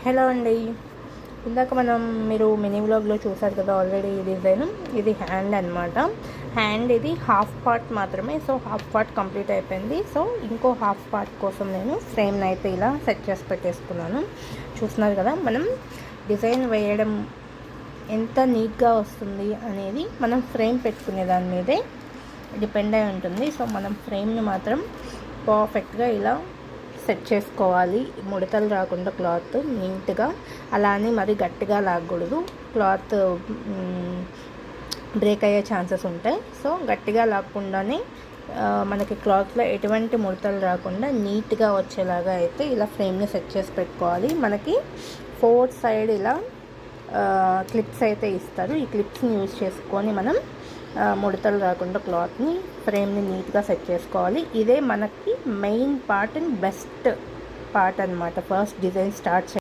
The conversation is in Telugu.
హలో అండి. ఇందాక మీరు మినీ వ్లాగ్లో చూసారు కదా ఆల్రెడీ ఈ డిజైన్. ఇది హ్యాండ్ అనమాట. హ్యాండ్ ఇది హాఫ్ పార్ట్ మాత్రమే. సో హాఫ్ పార్ట్ కంప్లీట్ అయిపోయింది. సో ఇంకో హాఫ్ పార్ట్ కోసం నేను ఫ్రేమ్ని అయితే ఇలా సెట్ చేసి పెట్టేసుకున్నాను. చూస్తున్నారు కదా, మనం డిజైన్ వేయడం ఎంత నీట్గా వస్తుంది అనేది మనం ఫ్రేమ్ పెట్టుకునే దాని మీదే డిపెండ్ అయి ఉంటుంది. సో మనం ఫ్రేమ్ని మాత్రం పర్ఫెక్ట్గా ఇలా సెట్ చేసుకోవాలి. ముడతలు రాకుండా క్లాత్ నీట్గా, అలా అని మరి గట్టిగా లాగకూడదు, క్లాత్ బ్రేక్ అయ్యే ఛాన్సెస్ ఉంటాయి. సో గట్టిగా లాగకుండానే మనకి క్లాత్లో ఎటువంటి ముడతలు రాకుండా నీట్గా వచ్చేలాగా అయితే ఇలా ఫ్రేమ్ని సెట్ చేసి పెట్టుకోవాలి. మనకి 4 సైడ్ ఇలా క్లిప్స్ అయితే ఇస్తారు. ఈ క్లిప్స్ని యూజ్ చేసుకొని మనం ముడతలు రాకుండా క్లాత్ని, ఫ్రేమ్ని నీట్గా సెట్ చేసుకోవాలి. ఇదే మనకి main part and best part అనమాట ఫస్ట్ డిజైన్ స్టార్ట్